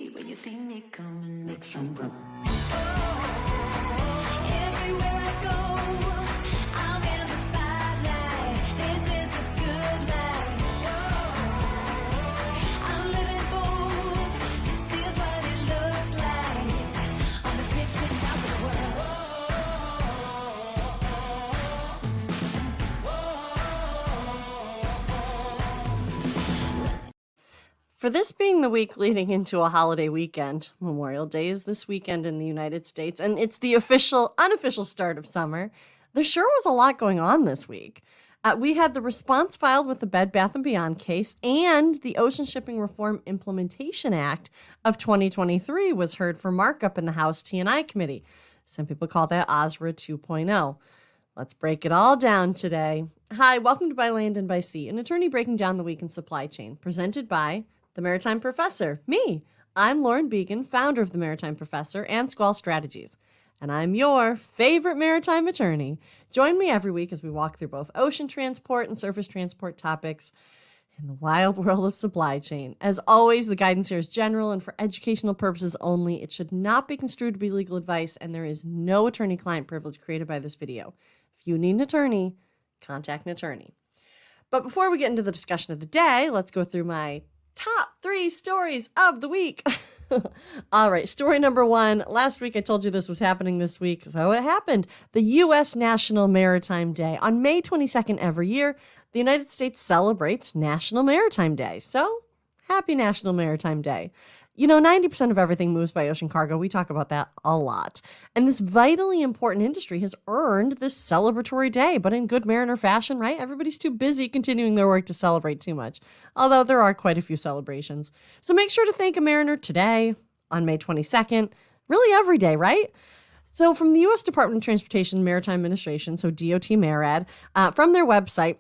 breathe when you see me come and make some room. Everywhere I go, I'm in the spotlight. This is a good life. I'm living bold. This is what it looks like. On the ticket of the world. For this being the week leading into a holiday weekend, Memorial Day is this weekend in the United States, and it's the unofficial start of summer. There sure was a lot going on this week. We had the response filed with the Bed Bath & Beyond case, and the Ocean Shipping Reform Implementation Act of 2023 was heard for markup in the House T&I Committee. Some people call that OSRA 2.0. Let's break it all down today. Hi, welcome to By Land and By Sea, an attorney breaking down the week in supply chain, presented by The Maritime Professor, me. I'm Lauren Began, founder of The Maritime Professor and Squall Strategies, and I'm your favorite maritime attorney. Join me every week as we walk through both ocean transport and surface transport topics in the wild world of supply chain. As always, the guidance here is general and for educational purposes only. It should not be construed to be legal advice, and there is no attorney-client privilege created by this video. If you need an attorney, contact an attorney. But before we get into the discussion of the day, let's go through my top 3 stories of the week. All right, story number 1. Last week I told you this was happening this week, so it happened. The U.S. National Maritime Day. On May 22nd every year, the United States celebrates National Maritime Day. So, happy National Maritime Day. You know, 90% of everything moves by ocean cargo. We talk about that a lot. And this vitally important industry has earned this celebratory day, but in good mariner fashion, right? Everybody's too busy continuing their work to celebrate too much, although there are quite a few celebrations. So make sure to thank a mariner today, on May 22nd, really every day, right? So from the U.S. Department of Transportation and Maritime Administration, so DOT MARAD, from their website,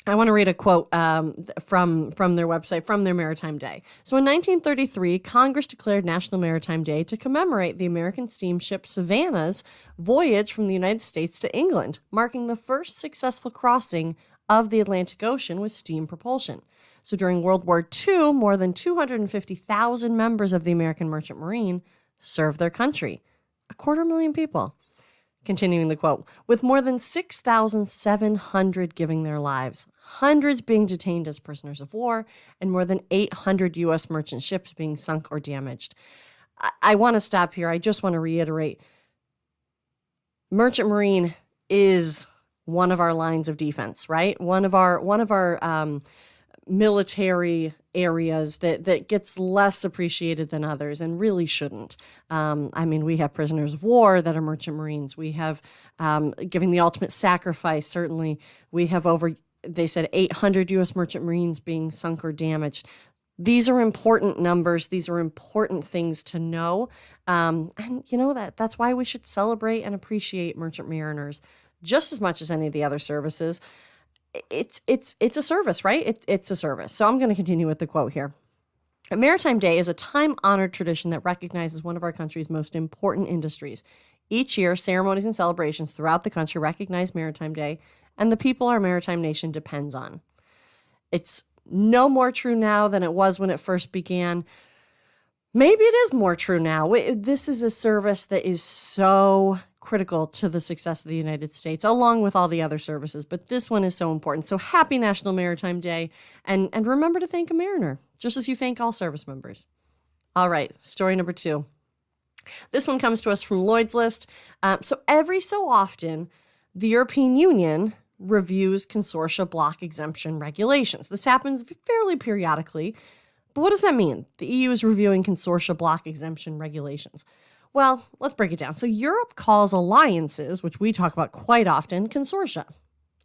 I want to read a quote from their website, from their Maritime Day. So in 1933, Congress declared National Maritime Day to commemorate the American steamship Savannah's voyage from the United States to England, marking the first successful crossing of the Atlantic Ocean with steam propulsion. So during World War II, more than 250,000 members of the American Merchant Marine served their country, 250,000 people. Continuing the quote, with more than 6,700 giving their lives, hundreds being detained as prisoners of war, and more than 800 U.S. merchant ships being sunk or damaged. I want to stop here. I just want to reiterate, Merchant Marine is one of our lines of defense, right? One of our military areas that gets less appreciated than others and really shouldn't. I mean, we have prisoners of war that are merchant marines. We have giving the ultimate sacrifice, certainly. We have they said 800 U.S. merchant marines being sunk or damaged. These are important numbers. These are important things to know. And you know, that's why we should celebrate and appreciate merchant mariners just as much as any of the other services. It's a service, right? It's a service. So I'm going to continue with the quote here. Maritime Day is a time-honored tradition that recognizes one of our country's most important industries. Each year, ceremonies and celebrations throughout the country recognize Maritime Day and the people our maritime nation depends on. It's no more true now than it was when it first began. Maybe it is more true now. This is a service that is so critical to the success of the United States, along with all the other services. But this one is so important. So happy National Maritime Day. And remember to thank a mariner, just as you thank all service members. All right, story number 2. This one comes to us from Lloyd's List. So every so often, the European Union reviews consortia block exemption regulations. This happens fairly periodically. But what does that mean? The EU is reviewing consortia block exemption regulations. Well, let's break it down. So Europe calls alliances, which we talk about quite often, consortia.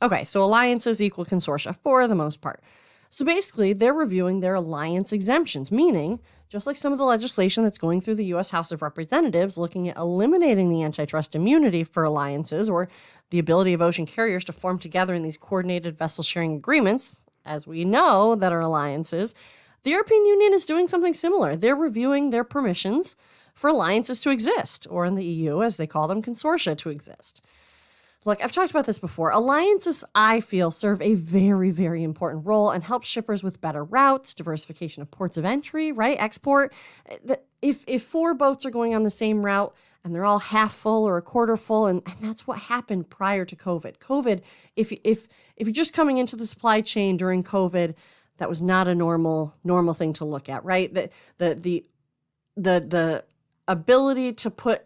Okay, so alliances equal consortia for the most part. So basically, they're reviewing their alliance exemptions, meaning, just like some of the legislation that's going through the U.S. House of Representatives, looking at eliminating the antitrust immunity for alliances or the ability of ocean carriers to form together in these coordinated vessel sharing agreements, as we know that are alliances, the European Union is doing something similar. They're reviewing their permissions for alliances to exist, or in the EU, as they call them, consortia to exist. Look, I've talked about this before. Alliances, I feel, serve a very, very important role and help shippers with better routes, diversification of ports of entry, right? Export. If four boats are going on the same route and they're all half full or a quarter full, and that's what happened prior to COVID. COVID, if you're just coming into the supply chain during COVID, that was not a normal thing to look at, right? The ability to put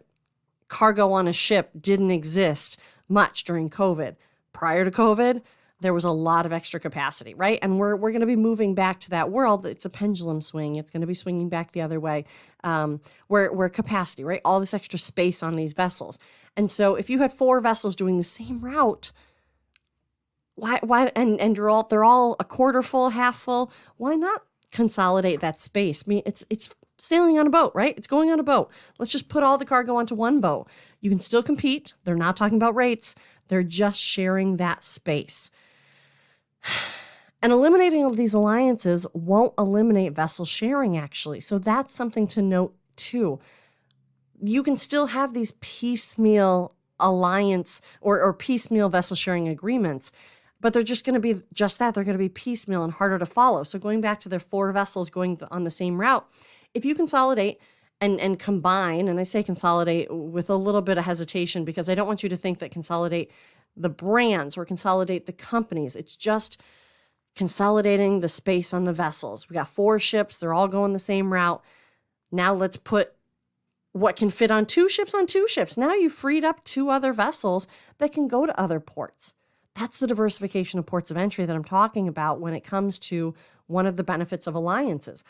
cargo on a ship didn't exist much during COVID. Prior to COVID, there was a lot of extra capacity, right? And we're going to be moving back to that world. It's a pendulum swing. It's going to be swinging back the other way, where capacity, right? All this extra space on these vessels. And so if you had four vessels doing the same route, why and they're all a quarter full, half full, why not consolidate that space? I mean, it's sailing on a boat, right? It's going on a boat. Let's just put all the cargo onto one boat. You can still compete. They're not talking about rates. They're just sharing that space. And eliminating all these alliances won't eliminate vessel sharing, actually. So that's something to note, too. You can still have these piecemeal alliance or piecemeal vessel sharing agreements, but they're just going to be just that. They're going to be piecemeal and harder to follow. So going back to their four vessels going on the same route, if you consolidate and combine, and I say consolidate with a little bit of hesitation because I don't want you to think that consolidate the brands or consolidate the companies. It's just consolidating the space on the vessels. We got four ships. They're all going the same route. Now let's put what can fit on two ships on two ships. Now you've freed up two other vessels that can go to other ports. That's the diversification of ports of entry that I'm talking about when it comes to one of the benefits of alliances.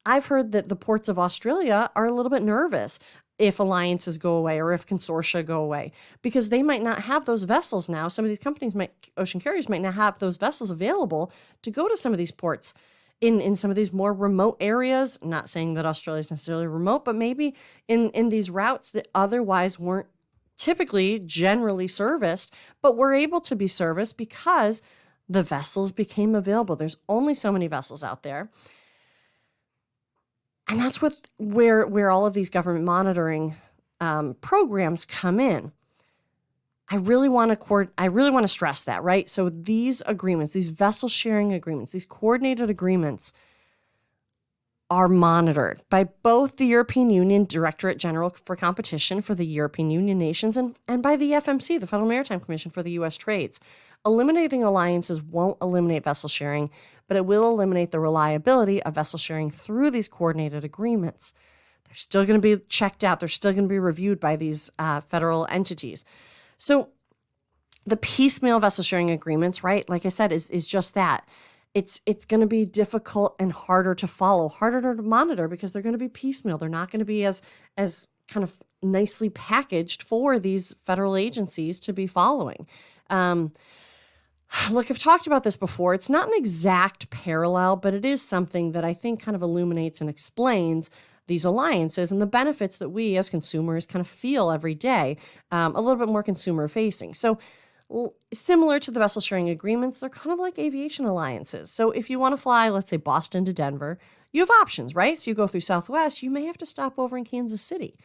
I've heard that the ports of Australia are a little bit nervous if alliances go away or if consortia go away, because they might not have those vessels now. Some of these companies, ocean carriers, might not have those vessels available to go to some of these ports in some of these more remote areas. I'm not saying that Australia is necessarily remote, but maybe in these routes that otherwise weren't typically generally serviced, but were able to be serviced because the vessels became available. There's only so many vessels out there. And that's where all of these government monitoring programs come in. I really want to stress that, right? So these agreements, these vessel sharing agreements, these coordinated agreements are monitored by both the European Union Directorate General for Competition for the European Union nations and by the FMC, the Federal Maritime Commission for the U.S. trades. Eliminating alliances won't eliminate vessel sharing, but it will eliminate the reliability of vessel sharing through these coordinated agreements. They're still going to be checked out. They're still going to be reviewed by these federal entities. So the piecemeal vessel sharing agreements, right, like I said, is just that. It's going to be difficult and harder to follow, harder to monitor because they're going to be piecemeal. They're not going to be as kind of nicely packaged for these federal agencies to be following. Look, I've talked about this before. It's not an exact parallel, but it is something that I think kind of illuminates and explains these alliances and the benefits that we as consumers kind of feel every day, a little bit more consumer facing. So similar to the vessel sharing agreements, they're kind of like aviation alliances. So if you want to fly, let's say Boston to Denver, you have options, right? So you go through Southwest, you may have to stop over in Kansas City.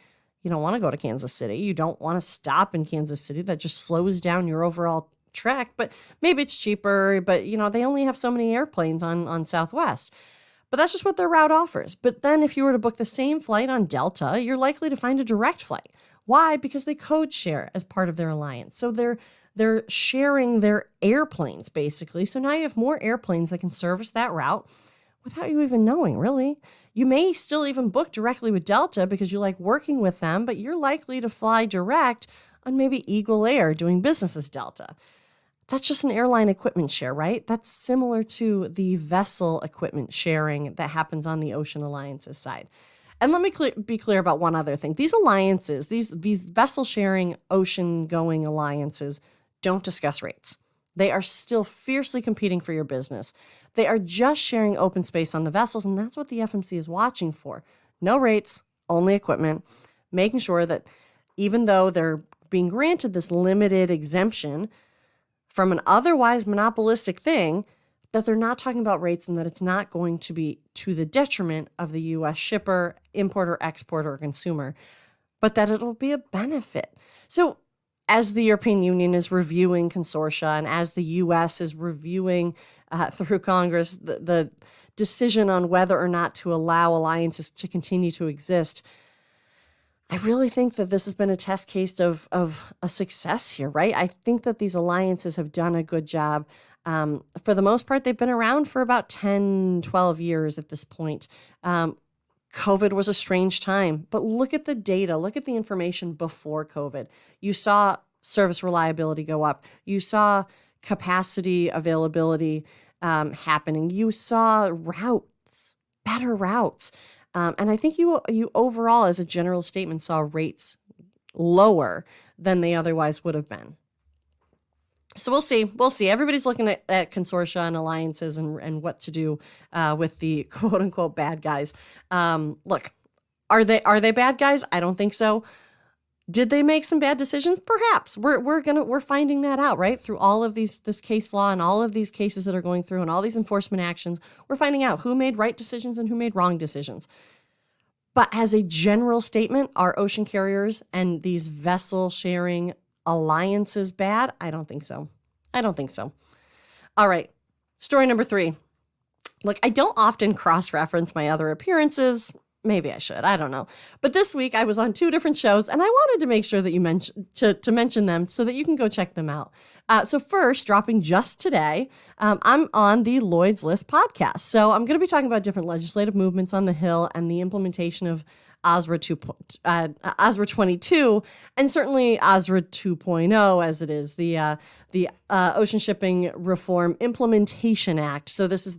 You don't want to go to Kansas City. You don't want to stop in Kansas City. That just slows down your overall trek, but maybe it's cheaper, but they only have so many airplanes on Southwest. But that's just what their route offers. But then if you were to book the same flight on Delta, you're likely to find a direct flight. Why? Because they code share as part of their alliance. So they're sharing their airplanes, basically. So now you have more airplanes that can service that route without you even knowing, really. You may still even book directly with Delta because you like working with them, but you're likely to fly direct on maybe Eagle Air doing business as Delta. That's just an airline equipment share, right? That's similar to the vessel equipment sharing that happens on the Ocean Alliances side. And let me be clear about one other thing. These alliances, these vessel sharing, ocean going alliances don't discuss rates. They are still fiercely competing for your business. They are just sharing open space on the vessels, and that's what the FMC is watching for. No rates, only equipment, making sure that even though they're being granted this limited exemption from an otherwise monopolistic thing, that they're not talking about rates and that it's not going to be to the detriment of the U.S. shipper, importer, exporter, or consumer, but that it'll be a benefit. So as the European Union is reviewing consortia and as the U.S. is reviewing through Congress the decision on whether or not to allow alliances to continue to exist, I really think that this has been a test case of a success here, right? I think that these alliances have done a good job. For the most part, they've been around for about 10, 12 years at this point. COVID was a strange time, but look at the data, look at the information before COVID. You saw service reliability go up. You saw capacity availability happening. You saw routes, better routes. And I think you overall, as a general statement, saw rates lower than they otherwise would have been. So we'll see. We'll see. Everybody's looking at consortia and alliances and what to do with the quote unquote bad guys. Look, are they bad guys? I don't think so. Did they make some bad decisions? Perhaps. We're finding that out, right? Through all of this case law and all of these cases that are going through and all these enforcement actions, we're finding out who made right decisions and who made wrong decisions. But as a general statement, are ocean carriers and these vessel sharing alliances bad? I don't think so. All right. Story number 3. Look, I don't often cross-reference my other appearances. Maybe I should. I don't know. But this week I was on 2 different shows, and I wanted to make sure that you mention them so that you can go check them out. So first, dropping just today, I'm on the Lloyd's List podcast. So I'm going to be talking about different legislative movements on the Hill and the implementation of OSRA 22, and certainly OSRA 2.0, as it is the Ocean Shipping Reform Implementation Act. So this is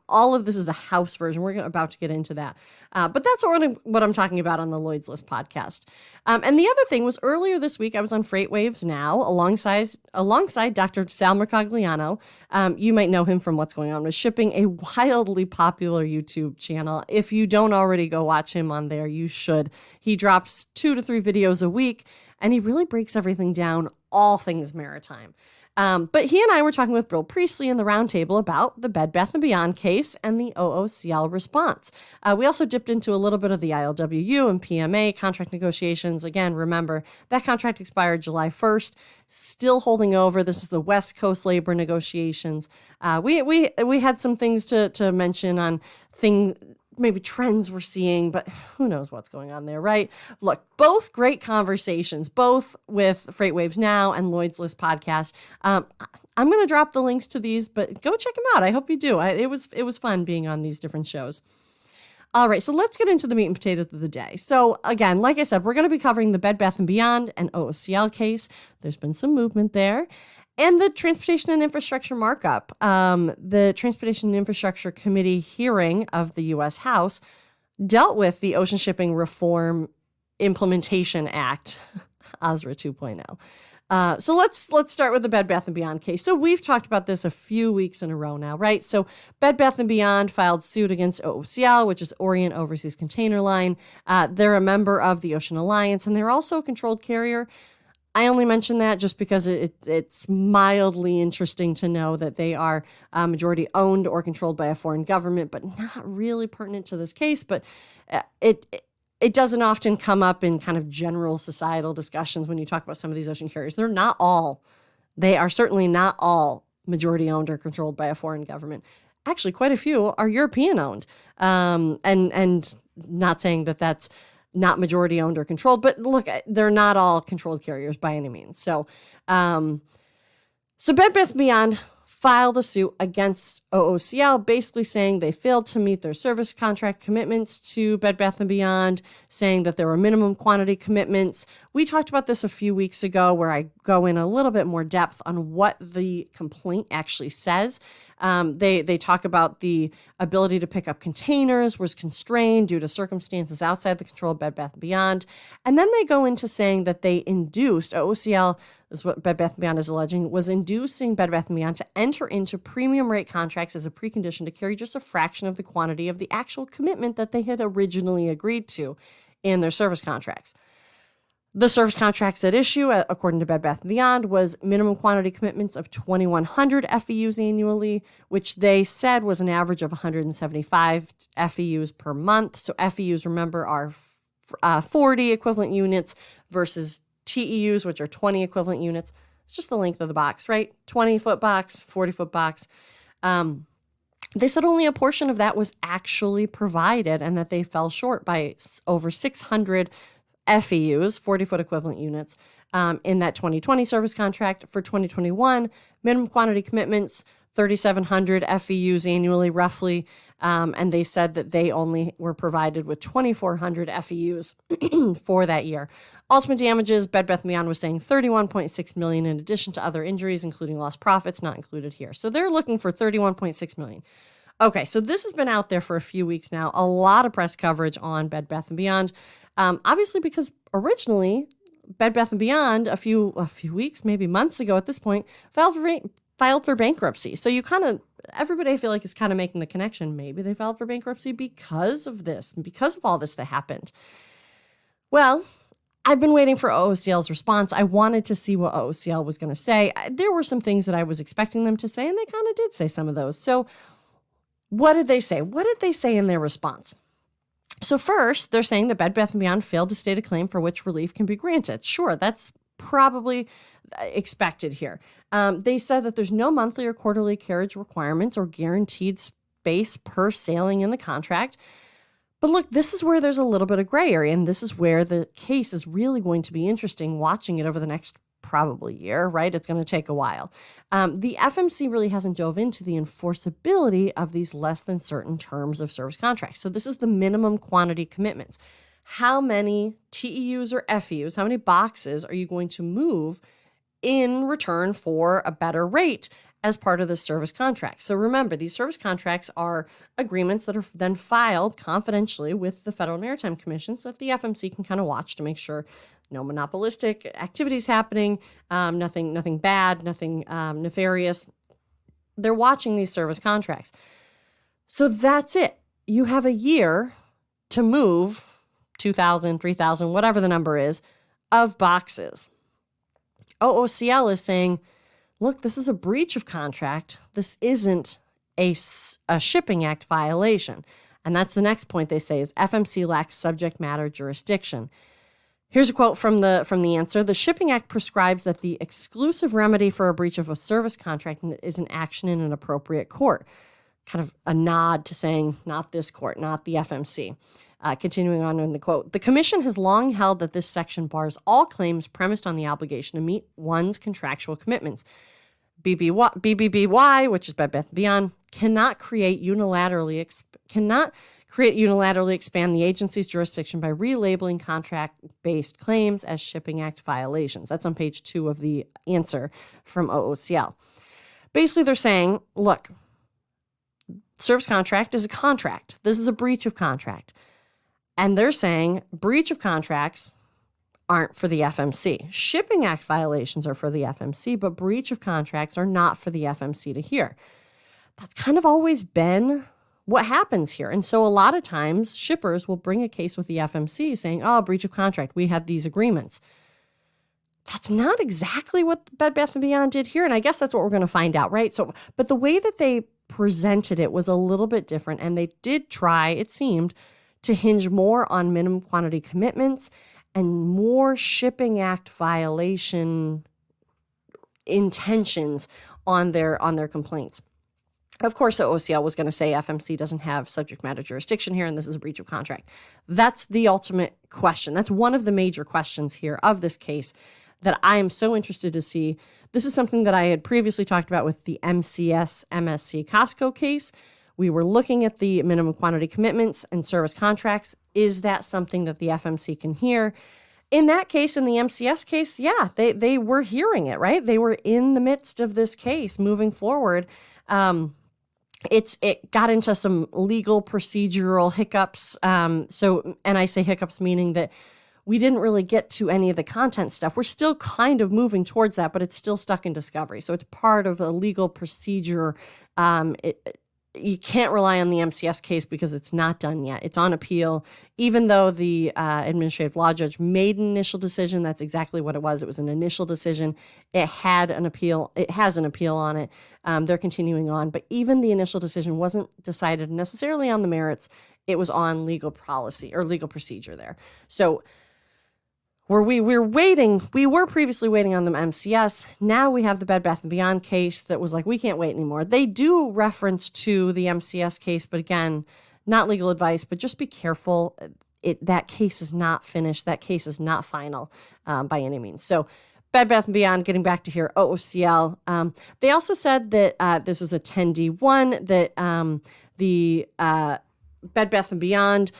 all of this is the House version. We're about to get into that. But that's what I'm talking about on the Lloyd's List podcast. And the other thing was earlier this week, I was on Freight Waves Now alongside Dr. Sal Mercogliano. You might know him from What's Going On with Shipping, a wildly popular YouTube channel. If you don't already go watch him on there, you should. He drops 2 to 3 videos a week, and he really breaks everything down, all things maritime. But he and I were talking with Bill Priestley in the roundtable about the Bed Bath & Beyond case and the OOCL response. We also dipped into a little bit of the ILWU and PMA contract negotiations. Again, remember, that contract expired July 1st, still holding over. This is the West Coast labor negotiations. We had some things to mention on maybe trends we're seeing, but who knows what's going on there, right? Look, both great conversations, both with Freight Waves Now and Lloyd's List podcast. I'm going to drop the links to these, but go check them out. I hope you do. It was fun being on these different shows. All right, so let's get into the meat and potatoes of the day. So again, like I said, we're going to be covering the Bed Bath & Beyond and OOCL case. There's been some movement there. And the Transportation and Infrastructure markup. The Transportation and Infrastructure Committee hearing of the U.S. House dealt with the Ocean Shipping Reform Implementation Act, OSRA 2.0. So let's start with the Bed Bath & Beyond case. So we've talked about this a few weeks in a row now, right? So Bed Bath & Beyond filed suit against OOCL, which is Orient Overseas Container Line. They're a member of the Ocean Alliance, and they're also a controlled carrier. I only mention that just because it's mildly interesting to know that they are majority owned or controlled by a foreign government, but not really pertinent to this case. But it doesn't often come up in kind of general societal discussions when you talk about some of these ocean carriers. They are certainly not all majority owned or controlled by a foreign government. Actually, quite a few are European owned, and not saying that that's not majority owned or controlled, but look, they're not all controlled carriers by any means. So Bed Bath & Beyond filed a suit against OOCL, basically saying they failed to meet their service contract commitments to Bed Bath & Beyond, saying that there were minimum quantity commitments. We talked about this a few weeks ago, where I go in a little bit more depth on what the complaint actually says. They talk about the ability to pick up containers was constrained due to circumstances outside the control of Bed Bath & Beyond. And then they go into saying that they induced, OOCL is what Bed Bath & Beyond is alleging, was inducing Bed Bath & Beyond to enter into premium rate contracts as a precondition to carry just a fraction of the quantity of the actual commitment that they had originally agreed to in their service contracts. The service contracts at issue, according to Bed Bath & Beyond, was minimum quantity commitments of 2,100 FEUs annually, which they said was an average of 175 FEUs per month. So FEUs, remember, are 40 equivalent units versus TEUs, which are 20 equivalent units. It's just the length of the box, right? 20-foot box, 40-foot box. They said only a portion of that was actually provided and that they fell short by over 600 FEUs, 40-foot equivalent units, in that 2020 service contract. For 2021, minimum quantity commitments, 3,700 FEUs annually, roughly. And they said that they only were provided with 2,400 FEUs for that year. Ultimate damages, Bed Bath & Beyond was saying $31.6 million in addition to other injuries, including lost profits, not included here. So they're looking for $31.6 million. Okay, so this has been out there for a few weeks now. A lot of press coverage on Bed Bath & Beyond. Obviously, because originally Bed Bath & Beyond, a few weeks, maybe months ago at this point, filed for bankruptcy. So you kind of, everybody I feel like is kind of making the connection. Maybe they filed for bankruptcy because of this, because of all this that happened. Well, I've been waiting for OOCL's response. I wanted to see what OOCL was going to say. There were some things that I was expecting them to say, and they kind of did say some of those. So what did they say? What did they say in their response? So first, they're saying that Bed Bath & Beyond failed to state a claim for which relief can be granted. Sure, that's probably expected here. They said that there's no monthly or quarterly carriage requirements or guaranteed space per sailing in the contract. But look, this is where there's a little bit of gray area, and this is where the case is really going to be interesting watching it over the next probably year, right? It's going to take a while. The FMC really hasn't dove into the enforceability of these less than certain terms of service contracts. So this is the minimum quantity commitments. How many TEUs or FEUs, how many boxes are you going to move in return for a better rate as part of the service contract? So remember, these service contracts are agreements that are then filed confidentially with the Federal Maritime Commission so that the FMC can kind of watch to make sure no monopolistic activities happening, nothing bad, nothing nefarious. They're watching these service contracts. So that's it. You have a year to move 2,000, 3,000, whatever the number is, of boxes. OOCL is saying, look, this is a breach of contract. This isn't a Shipping Act violation. And that's the next point they say is FMC lacks subject matter jurisdiction. Here's a quote from the answer. The Shipping Act prescribes that the exclusive remedy for a breach of a service contract is an action in an appropriate court. Kind of a nod to saying, not this court, not the FMC. Continuing on in the quote, the Commission has long held that this section bars all claims premised on the obligation to meet one's contractual commitments. BBBY, which is Bed Bath & Beyond, cannot unilaterally expand the agency's jurisdiction by relabeling contract-based claims as Shipping Act violations. That's on page 2 of the answer from OOCL. Basically, they're saying, look, service contract is a contract. This is a breach of contract. And they're saying breach of contracts aren't for the FMC. Shipping Act violations are for the FMC, but breach of contracts are not for the FMC to hear. That's kind of always been what happens here. And so a lot of times shippers will bring a case with the FMC saying, oh, breach of contract, we had these agreements. That's not exactly what Bed Bath & Beyond did here. And I guess that's what we're going to find out, right? So, but the way that they presented it was a little bit different. And they did try, it seemed, to hinge more on minimum quantity commitments and more Shipping Act violation intentions on their complaints. Of course, the OCL was going to say FMC doesn't have subject matter jurisdiction here, and this is a breach of contract. That's the ultimate question. That's one of the major questions here of this case that I am so interested to see. This is something that I had previously talked about with the MCS MSC Costco case. We were looking at the minimum quantity commitments and service contracts. Is that something that the FMC can hear? In that case, in the MCS case, yeah, they were hearing it, right? They were in the midst of this case moving forward. It got into some legal procedural hiccups. And I say hiccups meaning that we didn't really get to any of the content stuff. We're still kind of moving towards that, but it's still stuck in discovery. So it's part of a legal procedure. You can't rely on the MCS case because it's not done yet. It's on appeal. Even though the administrative law judge made an initial decision, that's exactly what it was. It was an initial decision. It had an appeal. It has an appeal on it. They're continuing on. But even the initial decision wasn't decided necessarily on the merits. It was on legal policy or legal procedure there. So we were previously waiting on the MCS. Now we have the Bed Bath & Beyond case that was like, we can't wait anymore. They do reference to the MCS case, but again, not legal advice, but just be careful. That case is not finished. That case is not final by any means. So Bed Bath & Beyond, getting back to here, OOCL. They also said that this was a 10D1, that the Bed Bath & Beyond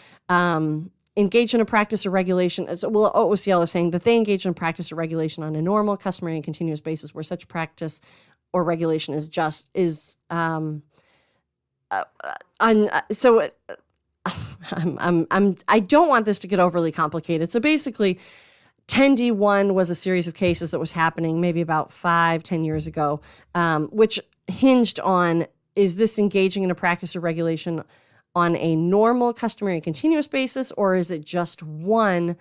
engage in a practice or regulation. Well, OOCL is saying that they engage in practice or regulation on a normal, customary, and continuous basis where such practice or regulation is I don't want this to get overly complicated. So basically, 10D1 was a series of cases that was happening maybe about 5-10 years ago, which hinged on, is this engaging in a practice or regulation on a normal, customary, and continuous basis, or is it just one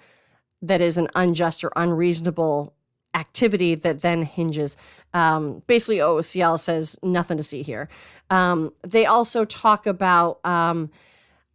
that is an unjust or unreasonable activity that then hinges? Basically, OOCL says nothing to see here. They also talk about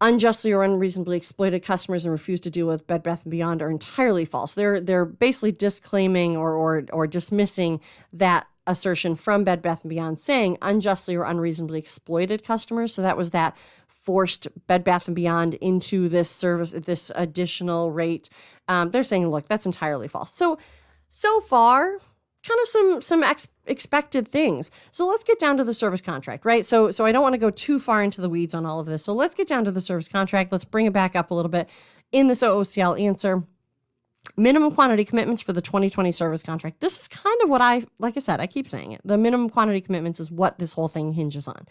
unjustly or unreasonably exploited customers and refuse to deal with Bed Bath & Beyond are entirely false. They're basically disclaiming or dismissing that assertion from Bed Bath & Beyond, saying unjustly or unreasonably exploited customers. So that was that forced Bed Bath & Beyond into this service, this additional rate. They're saying, look, that's entirely false. So far, kind of some expected things. So let's get down to the service contract, right? So I don't want to go too far into the weeds on all of this. So let's get down to the service contract. Let's bring it back up a little bit. In this OOCL answer, minimum quantity commitments for the 2020 service contract. This is kind of what like I said, I keep saying it. The minimum quantity commitments is what this whole thing hinges on.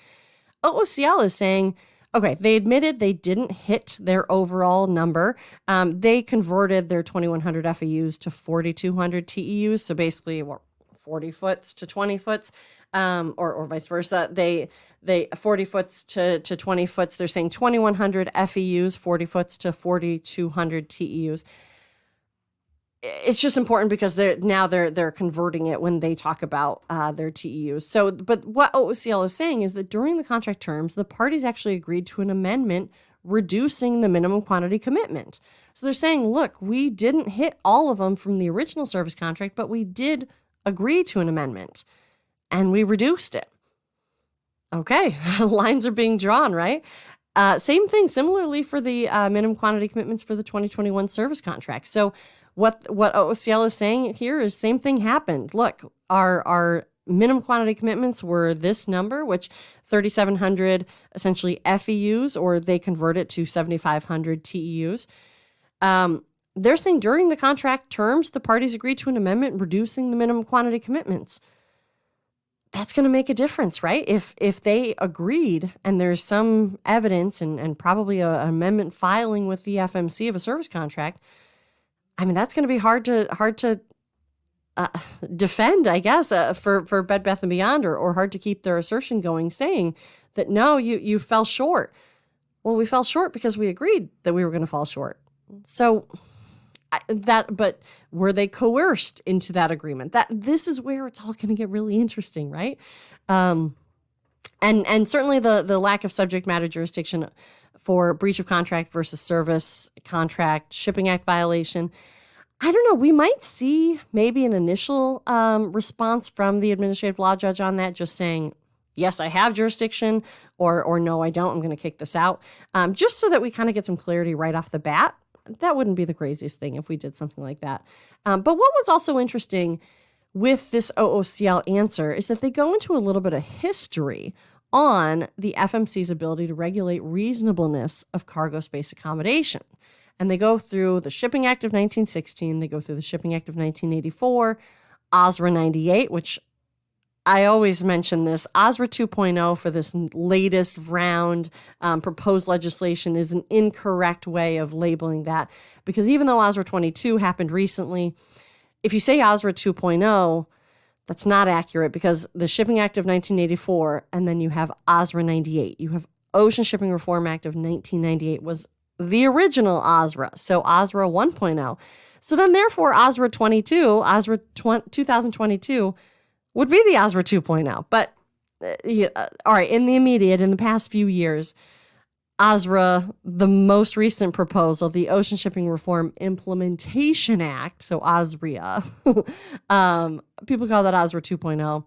OOCL is saying, okay, they admitted they didn't hit their overall number. They converted their 2,100 FEUs to 4,200 TEUs. So basically, 40 foots to 20 foots, or vice versa. They 40 foots to 20 foots. They're saying 2,100 FEUs, 40 foots to 4,200 TEUs. It's just important because they're converting it when they talk about their TEUs. So, but what OOCL is saying is that during the contract terms, the parties actually agreed to an amendment reducing the minimum quantity commitment. So they're saying, look, we didn't hit all of them from the original service contract, but we did agree to an amendment and we reduced it. Okay, lines are being drawn, right? Same thing, similarly for the minimum quantity commitments for the 2021 service contract. So what OOCL is saying here is same thing happened. Look, our minimum quantity commitments were this number, which 3,700 essentially FEUs, or they convert it to 7,500 TEUs. They're saying during the contract terms, the parties agreed to an amendment reducing the minimum quantity commitments. That's going to make a difference, right? If they agreed and there's some evidence and probably an amendment filing with the FMC of a service contract, I mean, that's going to be hard to defend, I guess, for Bed Bath & Beyond, or hard to keep their assertion going, saying that, no, you fell short. Well, we fell short because we agreed that we were going to fall short. So but were they coerced into that agreement? This is where it's all going to get really interesting, right? And certainly the lack of subject matter jurisdiction for breach of contract versus service contract, Shipping Act violation. I don't know. We might see maybe an initial response from the administrative law judge on that, just saying, yes, I have jurisdiction, or no, I don't. I'm going to kick this out, just so that we kind of get some clarity right off the bat. That wouldn't be the craziest thing if we did something like that. But what was also interesting with this OOCL answer is that they go into a little bit of history on the FMC's ability to regulate reasonableness of cargo space accommodation. And they go through the Shipping Act of 1916, they go through the Shipping Act of 1984, OSRA 98, which I always mention this, OSRA 2.0 for this latest round proposed legislation is an incorrect way of labeling that, because even though OSRA 22 happened recently, if you say OSRA 2.0, that's not accurate, because the Shipping Act of 1984, and then you have OSRA 98. You have Ocean Shipping Reform Act of 1998 was the original OSRA, so OSRA 1.0. So then therefore OSRA 22, OSRA 2022 would be the OSRA 2.0. But all right, in the past few years, OSRA, the most recent proposal, the Ocean Shipping Reform Implementation Act, so OSRIA. People call that OSRA 2.0.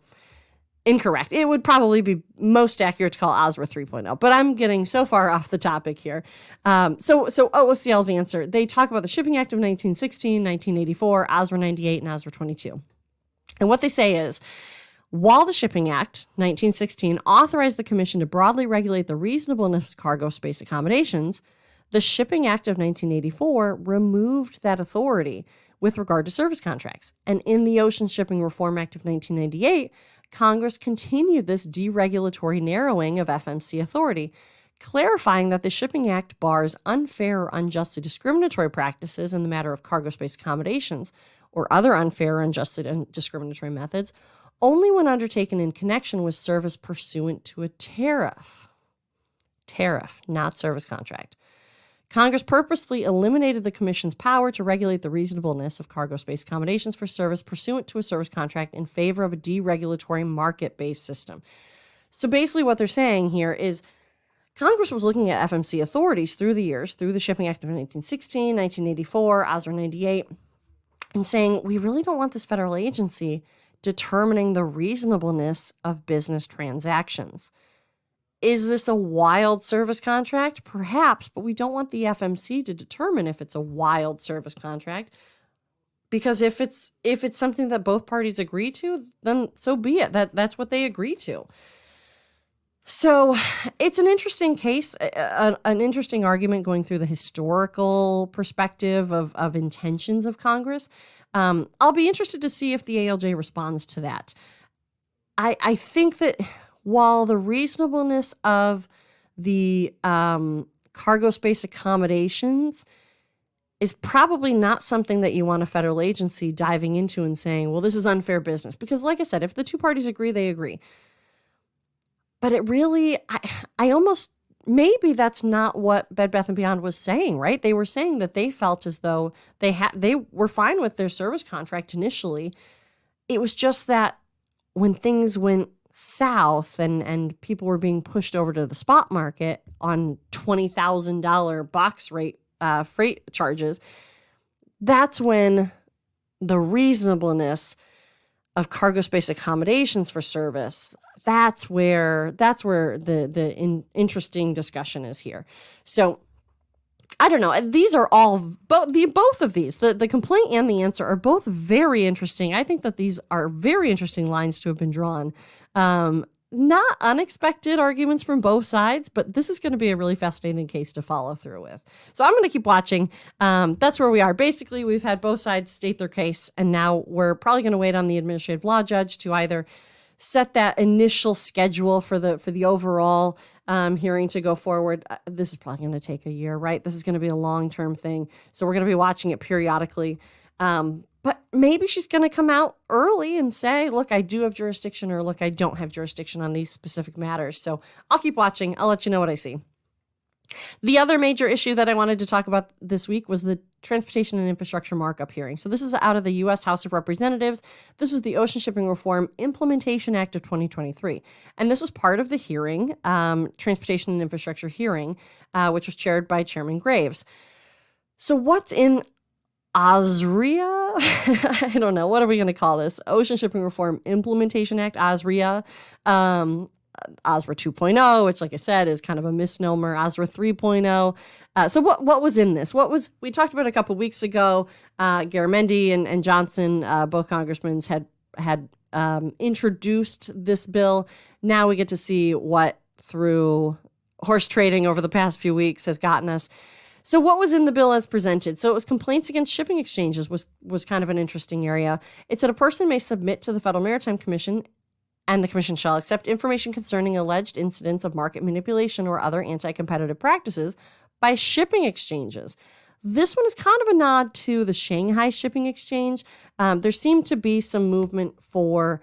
Incorrect. It would probably be most accurate to call OSRA 3.0, but I'm getting so far off the topic here. So OOCL's answer, they talk about the Shipping Act of 1916, 1984, OSRA 98, and OSRA 22. And what they say is, while the Shipping Act, 1916, authorized the Commission to broadly regulate the reasonableness of cargo space accommodations, the Shipping Act of 1984 removed that authority with regard to service contracts. And in the Ocean Shipping Reform Act of 1998, Congress continued this deregulatory narrowing of FMC authority, clarifying that the Shipping Act bars unfair or unjustly discriminatory practices in the matter of cargo space accommodations or other unfair or unjustly discriminatory methods only when undertaken in connection with service pursuant to a tariff. Tariff, not service contract. Congress purposefully eliminated the Commission's power to regulate the reasonableness of cargo space accommodations for service pursuant to a service contract in favor of a deregulatory market-based system. So basically what they're saying here is Congress was looking at FMC authorities through the years, through the Shipping Act of 1916, 1984, OSRA 98, and saying, we really don't want this federal agency determining the reasonableness of business transactions. Is this a wild service contract? Perhaps, but we don't want the FMC to determine if it's a wild service contract, because if it's something that both parties agree to, then so be it. That's what they agree to. So it's an interesting case, an interesting argument going through the historical perspective of intentions of Congress. I'll be interested to see if the ALJ responds to that. I think that while the reasonableness of the cargo space accommodations is probably not something that you want a federal agency diving into and saying, well, this is unfair business. Because like I said, if the two parties agree, they agree. But it really, I almost, maybe that's not what Bed Bath & Beyond was saying, right? They were saying that they felt as though they were fine with their service contract initially. It was just that when things went south and people were being pushed over to the spot market on $20,000 box rate freight charges, that's when the reasonableness of cargo space accommodations for service, that's where the interesting discussion is here. So I don't know. These are all both of these, the complaint and the answer, are both very interesting. I think that these are very interesting lines to have been drawn. Not unexpected arguments from both sides, but this is going to be a really fascinating case to follow through with. So I'm going to keep watching. That's where we are. Basically, we've had both sides state their case, and now we're probably going to wait on the administrative law judge to either set that initial schedule for the overall hearing to go forward. This is probably going to take a year, right? This is going to be a long-term thing. So we're going to be watching it periodically. But maybe she's going to come out early and say, look, I do have jurisdiction, or look, I don't have jurisdiction on these specific matters. So I'll keep watching. I'll let you know what I see. The other major issue that I wanted to talk about this week was the Transportation and Infrastructure Markup hearing. So this is out of the U.S. House of Representatives. This is the Ocean Shipping Reform Implementation Act of 2023. And this is part of the hearing, Transportation and Infrastructure hearing, which was chaired by Chairman Graves. So what's in OSRIA? I don't know. What are we going to call this? Ocean Shipping Reform Implementation Act, OSRIA. OSRA 2.0, which, like I said, is kind of a misnomer. OSRA 3.0. So what was in this? We talked about a couple weeks ago. Garamendi and Johnson, both congressmen, had introduced this bill. Now we get to see what, through horse trading over the past few weeks, has gotten us. So what was in the bill as presented? So it was complaints against shipping exchanges was kind of an interesting area. It said a person may submit to the Federal Maritime Commission, and the Commission shall accept information concerning alleged incidents of market manipulation or other anti-competitive practices by shipping exchanges. This one is kind of a nod to the Shanghai Shipping Exchange. There seemed to be some movement for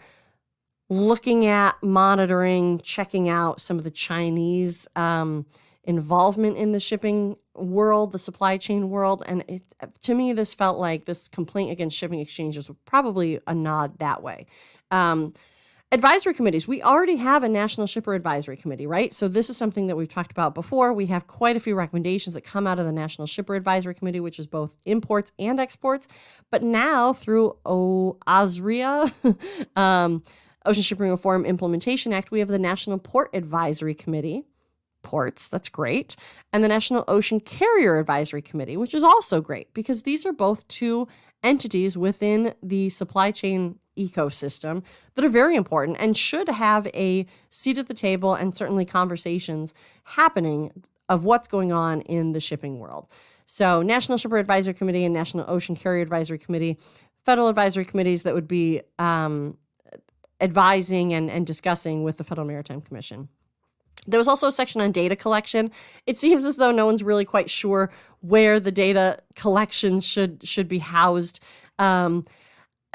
looking at, monitoring, checking out some of the Chinese involvement in the shipping world, the supply chain world. And to me, this felt like this complaint against shipping exchanges was probably a nod that way. Advisory committees. We already have a National Shipper Advisory Committee, right? So this is something that we've talked about before. We have quite a few recommendations that come out of the National Shipper Advisory Committee, which is both imports and exports. But now through OSRA, Ocean Shipping Reform Implementation Act, we have the National Port Advisory Committee. Ports, that's great. And the National Ocean Carrier Advisory Committee, which is also great because these are both two entities within the supply chain ecosystem that are very important and should have a seat at the table and certainly conversations happening of what's going on in the shipping world. So National Shipper Advisory Committee and National Ocean Carrier Advisory Committee, federal advisory committees that would be advising and discussing with the Federal Maritime Commission. There was also a section on data collection. It seems as though no one's really quite sure where the data collection should be housed.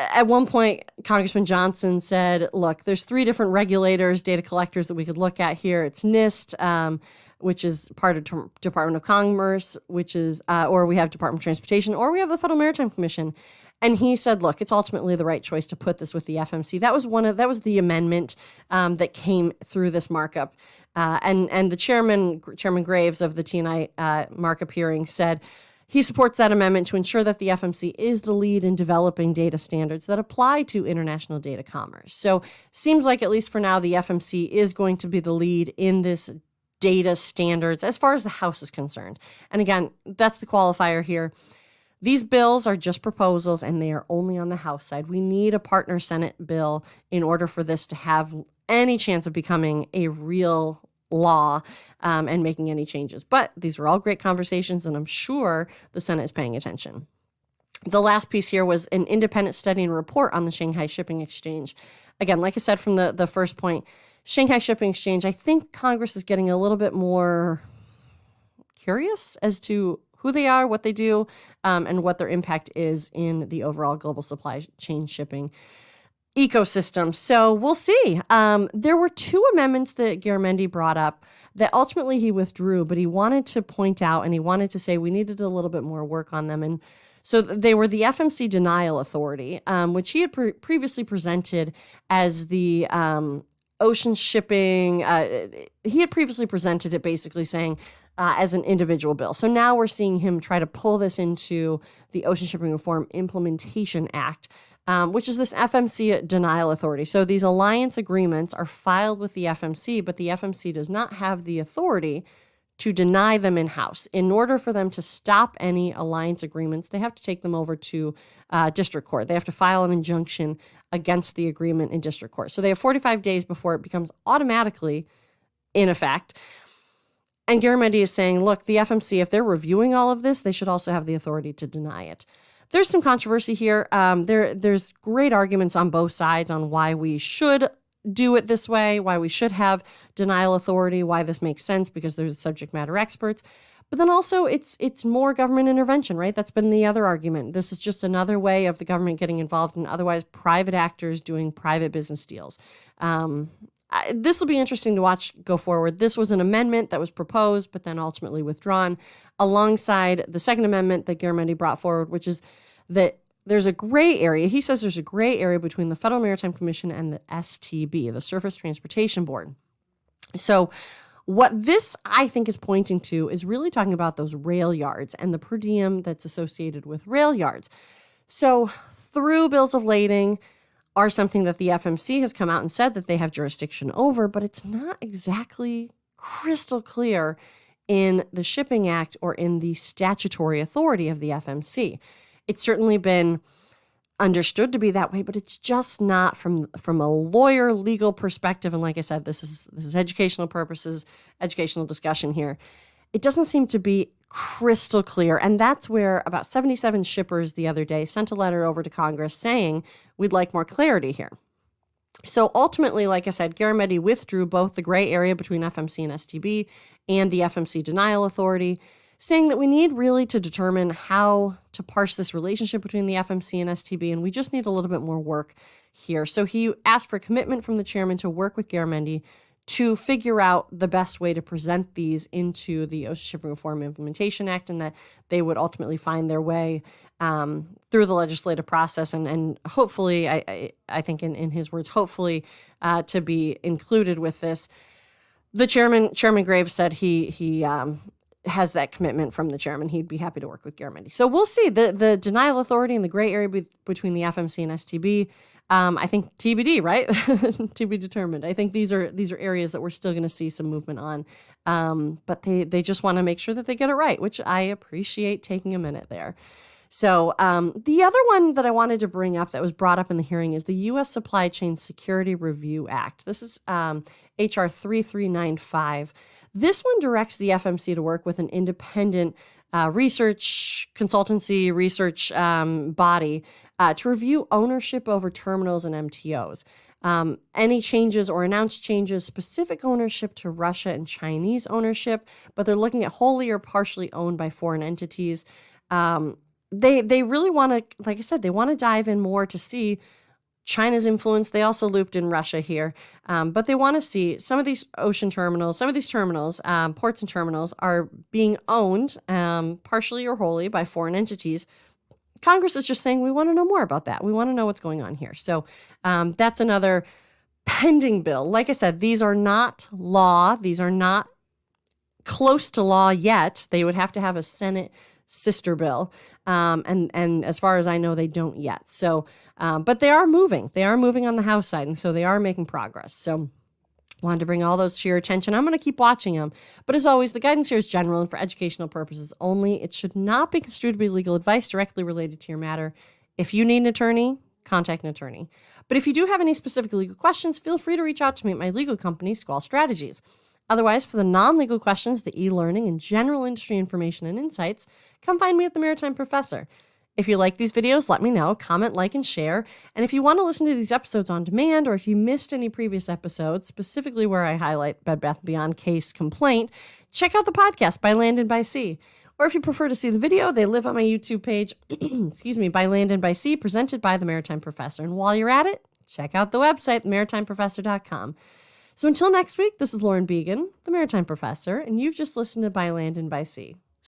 At one point, Congressman Johnson said, look, there's 3 different regulators, data collectors that we could look at here. It's NIST, which is part of Department of Commerce, which is, or we have Department of Transportation, or we have the Federal Maritime Commission. And he said, look, it's ultimately the right choice to put this with the FMC. That was the amendment that came through this markup. And the Chairman Graves of the T&I markup hearing said he supports that amendment to ensure that the FMC is the lead in developing data standards that apply to international data commerce. So seems like, at least for now, the FMC is going to be the lead in this data standards as far as the House is concerned. And again, that's the qualifier here. These bills are just proposals and they are only on the House side. We need a partner Senate bill in order for this to have any chance of becoming a real law and making any changes. But these are all great conversations, and I'm sure the Senate is paying attention. The last piece here was an independent study and report on the Shanghai Shipping Exchange. Again, like I said from the first point, Shanghai Shipping Exchange, I think Congress is getting a little bit more curious as to who they are, what they do, and what their impact is in the overall global supply chain shipping ecosystem. So we'll see. There were 2 amendments that Garamendi brought up that ultimately he withdrew, but he wanted to point out and he wanted to say we needed a little bit more work on them. And so they were the FMC denial authority, which he had previously presented as the ocean shipping. He had previously presented it basically saying as an individual bill. So now we're seeing him try to pull this into the Ocean Shipping Reform Implementation Act, which is this FMC denial authority. So these alliance agreements are filed with the FMC, but the FMC does not have the authority to deny them in-house. In order for them to stop any alliance agreements, they have to take them over to district court. They have to file an injunction against the agreement in district court. So they have 45 days before it becomes automatically in effect. And Garamendi is saying, look, the FMC, if they're reviewing all of this, they should also have the authority to deny it. There's some controversy here. There's great arguments on both sides on why we should do it this way, why we should have denial authority, why this makes sense because there's subject matter experts. But then also it's more government intervention, right? That's been the other argument. This is just another way of the government getting involved in otherwise private actors doing private business deals. This will be interesting to watch go forward. This was an amendment that was proposed, but then ultimately withdrawn alongside the second amendment that Garamendi brought forward, which is that there's a gray area. He says there's a gray area between the Federal Maritime Commission and the STB, the Surface Transportation Board. So what this, I think, is pointing to is really talking about those rail yards and the per diem that's associated with rail yards. So through bills of lading are something that the FMC has come out and said that they have jurisdiction over, but it's not exactly crystal clear in the Shipping Act or in the statutory authority of the FMC. It's certainly been understood to be that way, but it's just not from a lawyer legal perspective. And like I said, this is educational purposes, educational discussion here. It doesn't seem to be crystal clear. And that's where about 77 shippers the other day sent a letter over to Congress saying, we'd like more clarity here. So ultimately, like I said, Garamendi withdrew both the gray area between FMC and STB and the FMC denial authority, saying that we need really to determine how to parse this relationship between the FMC and STB, and we just need a little bit more work here. So he asked for commitment from the chairman to work with Garamendi to figure out the best way to present these into the Ocean Shipping Reform Implementation Act, and that they would ultimately find their way through the legislative process and hopefully, I think in his words, hopefully to be included with this. The Chairman Graves said he has that commitment from the chairman. He'd be happy to work with Garamendi. So we'll see. The denial authority and the gray area between the FMC and STB, I think TBD, right? To be determined. I think these are areas that we're still going to see some movement on. But they just want to make sure that they get it right, which I appreciate taking a minute there. So the other one that I wanted to bring up that was brought up in the hearing is the U.S. Supply Chain Security Review Act. This is H.R. 3395. This one directs the FMC to work with an independent research body to review ownership over terminals and MTOs. Any changes or announced changes, specific ownership to Russia and Chinese ownership, but they're looking at wholly or partially owned by foreign entities. They really want to, like I said, they want to dive in more to see China's influence. They also looped in Russia here, but they want to see some of these ocean terminals, ports and terminals are being owned partially or wholly by foreign entities. Congress is just saying, we want to know more about that. We want to know what's going on here. So that's another pending bill. Like I said, these are not law. These are not close to law yet. They would have to have a Senate sister bill. And as far as I know, they don't yet. So, but they are moving. They are moving on the House side, and so they are making progress. So wanted to bring all those to your attention. I'm going to keep watching them. But as always, the guidance here is general and for educational purposes only. It should not be construed to be legal advice directly related to your matter. If you need an attorney, contact an attorney. But if you do have any specific legal questions, feel free to reach out to me at my legal company, Squall Strategies. Otherwise, for the non-legal questions, the e-learning, and general industry information and insights, come find me at the Maritime Professor. If you like these videos, let me know, comment, like, and share. And if you want to listen to these episodes on demand, or if you missed any previous episodes, specifically where I highlight Bed Bath & Beyond case complaint, check out the podcast By Land and By Sea. Or if you prefer to see the video, they live on my YouTube page, By Land and By Sea, presented by the Maritime Professor. And while you're at it, check out the website, maritimeprofessor.com. So until next week, this is Lauren Began, the Maritime Professor, and you've just listened to By Land and By Sea.